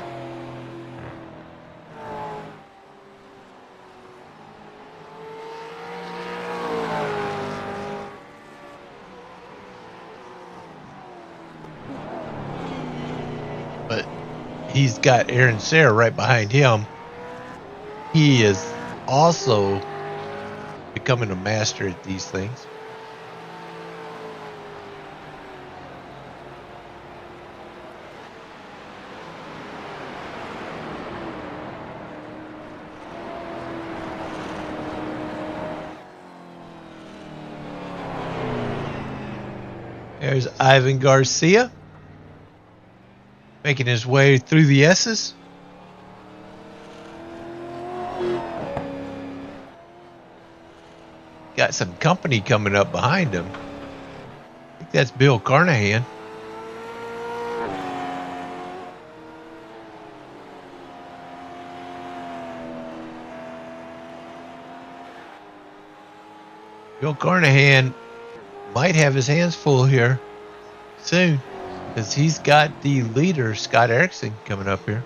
But he's got Aaron Sayre right behind him. He is also becoming a master at these things. There's Ivan Garcia making his way through the S's. Got some company coming up behind him. I think that's Bill Carnahan. Bill Carnahan might have his hands full here soon, because he's got the leader, Scott Erickson, coming up here.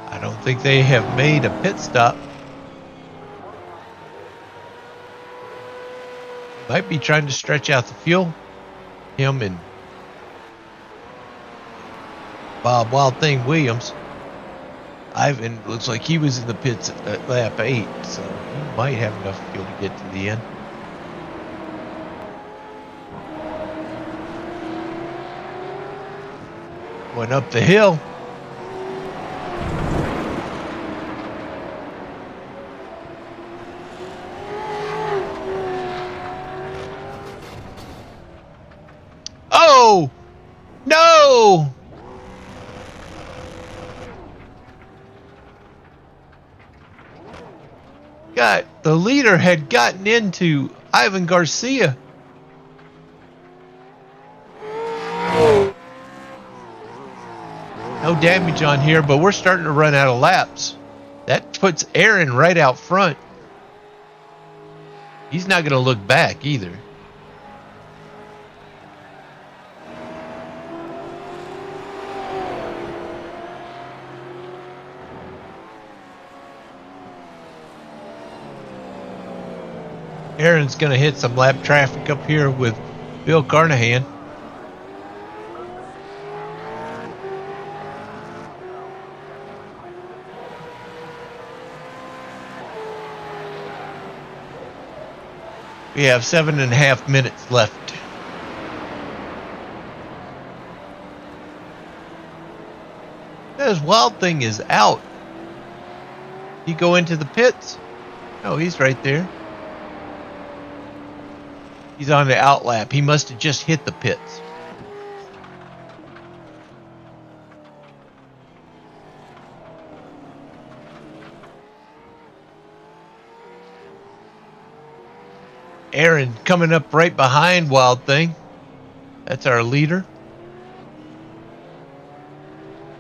I don't think they have made a pit stop. Might be trying to stretch out the fuel. Him and Bob Wild Thing Williams. Ivan looks like he was in the pits at lap 8, so he might have enough fuel to get to the end. Went up the hill. Oh! No! God, the leader had gotten into Ivan Garcia. No damage on here, but we're starting to run out of laps. That puts Aaron right out front. He's not going to look back either. Aaron's going to hit some lap traffic up here with Bill Carnahan. We have 7.5 minutes left. This Wild Thing is out. He go into the pits? No, he's right there. He's on the out lap. He must have just hit the pits. Aaron coming up right behind Wild Thing. That's our leader.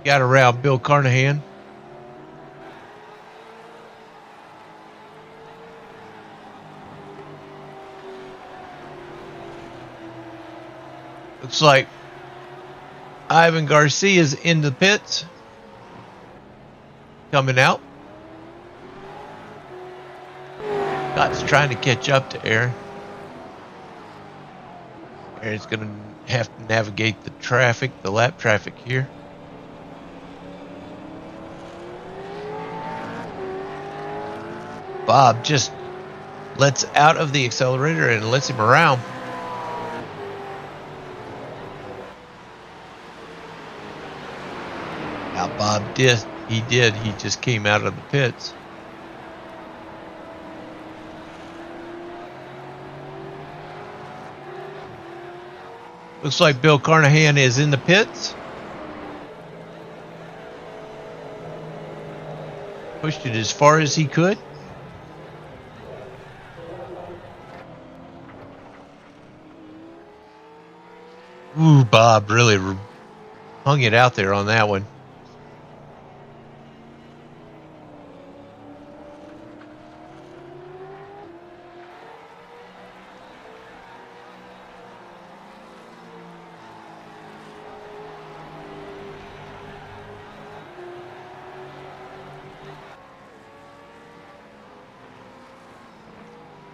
Got around Bill Carnahan. Looks like Ivan Garcia's in the pits. Coming out. Scott's trying to catch up to Aaron. Aaron's going to have to navigate the traffic, the lap traffic here. Bob just lets out of the accelerator and lets him around. Now Bob did. He just came out of the pits. Looks like Bill Carnahan is in the pits. Pushed it as far as he could. Bob really hung it out there on that one.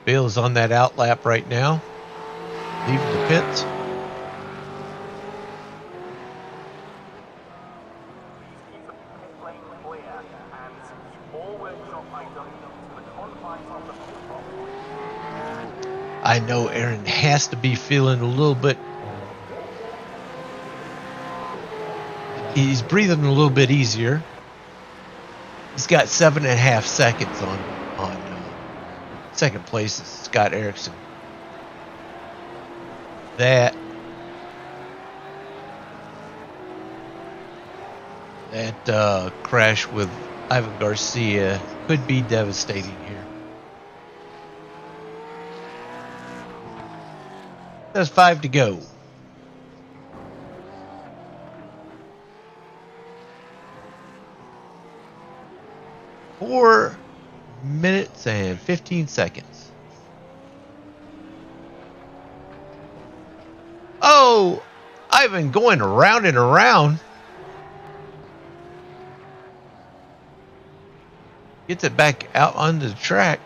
Bill is on that out lap right now, leaving the pits. I know Aaron has to be feeling a little bit. He's breathing a little bit easier. He's got 7.5 seconds on second place is Scott Erickson. That crash with Ivan Garcia could be devastating here. There's 5 to go. Four minutes and 15 seconds. Oh, Ivan going around and around. Gets it back out onto the track.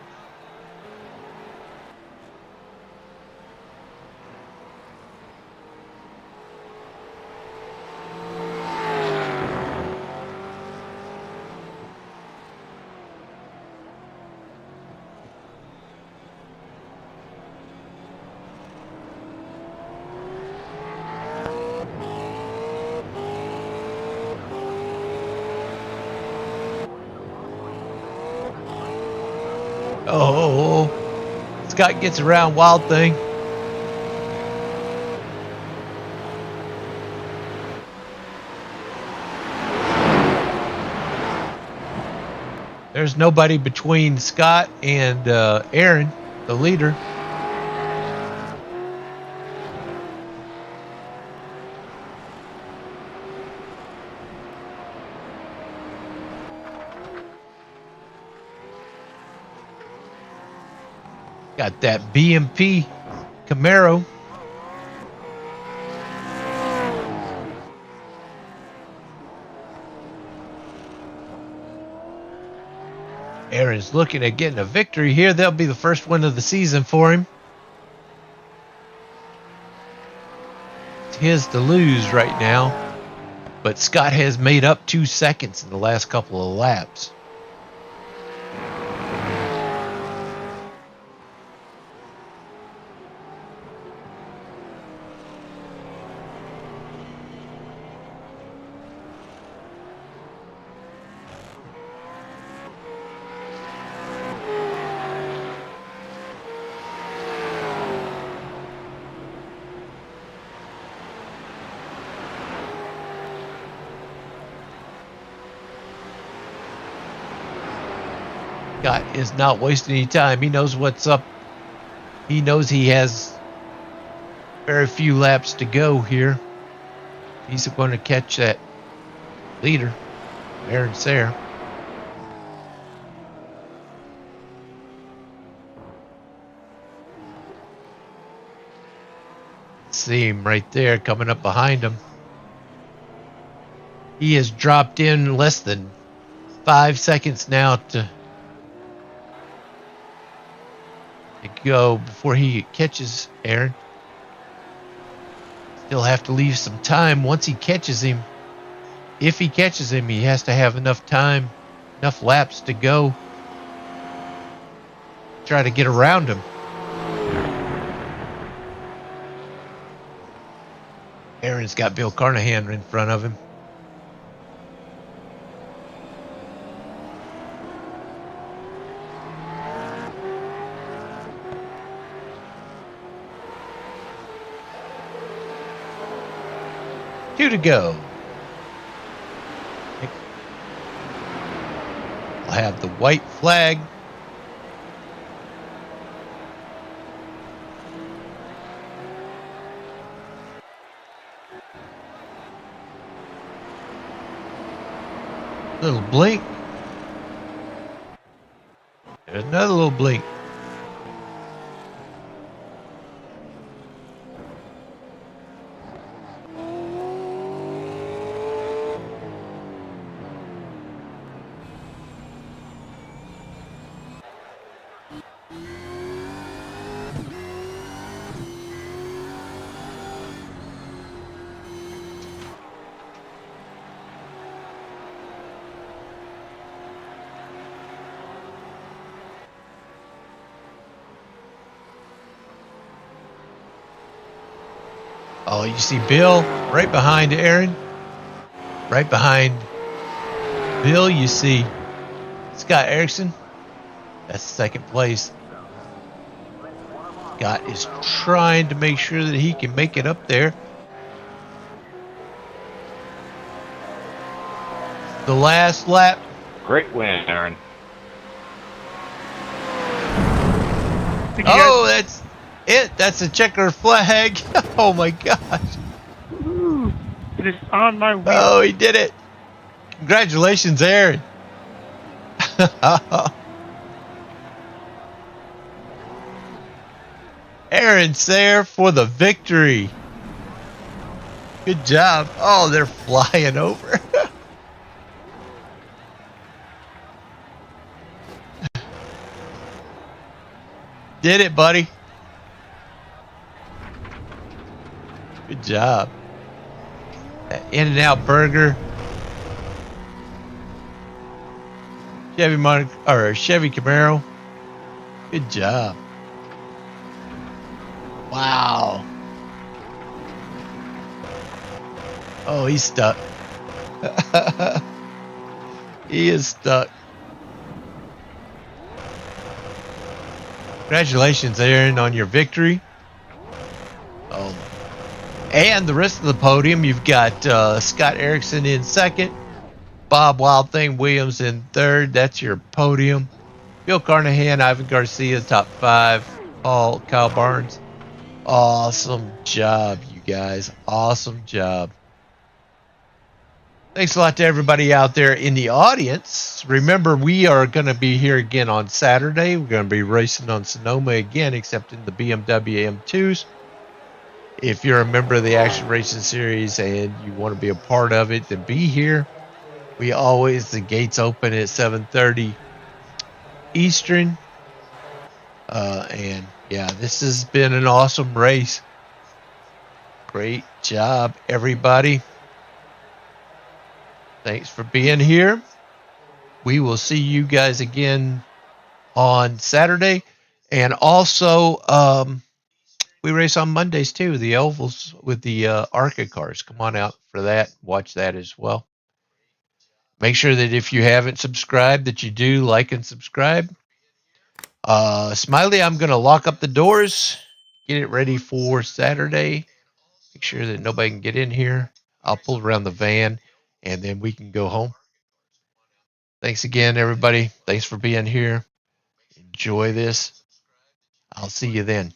Oh, Scott gets around Wild Thing. There's nobody between Scott and Aaron, the leader. Got that BMP Camaro. Aaron's looking at getting a victory here. That'll be the first one of the season for him. It's his to lose right now. But Scott has made up 2 seconds in the last couple of laps. Scott is not wasting any time. He knows what's up. He knows he has very few laps to go here. He's going to catch that leader, Aaron Sayre. See him right there coming up behind him. He has dropped in less than 5 seconds now to go before he catches Aaron. Still have to leave some time once he catches him. If he catches him, he has to have enough time, enough laps to go. Try to get around him. Aaron's got Bill Carnahan in front of him. Two to go. I'll have the white flag. Little blink. There's another little blink. Oh, you see Bill right behind Aaron. Right behind Bill, you see Scott Erickson. That's second place. Scott is trying to make sure that he can make it up there. The last lap. Great win, Aaron. Oh, that's it. That's a checker flag. Oh my gosh. Ooh, it is on my wheel. Oh, he did it. Congratulations, Aaron. Aaron's there for the victory. Good job. Oh, they're flying over. Did it, buddy. Good job. That In-N-Out burger. Chevy Camaro. Good job. Wow. Oh, he's stuck. He is stuck. Congratulations, Aaron, on your victory. Oh, and the rest of the podium, you've got Scott Erickson in second, Bob Wild Thing Williams in third. That's your podium. Bill Carnahan, Ivan Garcia, top 5. Kyle Barnes. Awesome job, you guys. Awesome job. Thanks a lot to everybody out there in the audience. Remember, we are going to be here again on Saturday. We're going to be racing on Sonoma again, except in the BMW M2s. If you're a member of the Action Racing Series and you want to be a part of it, then be here. The gates open at 7:30 Eastern. And yeah, this has been an awesome race. Great job, everybody. Thanks for being here. We will see you guys again on Saturday. And also, we race on Mondays too, the ovals with the ARCA cars. Come on out for that. Watch that as well. Make sure that if you haven't subscribed, that you do like and subscribe. Smiley, I'm going to lock up the doors, get it ready for Saturday. Make sure that nobody can get in here. I'll pull around the van, and then we can go home. Thanks again, everybody. Thanks for being here. Enjoy this. I'll see you then.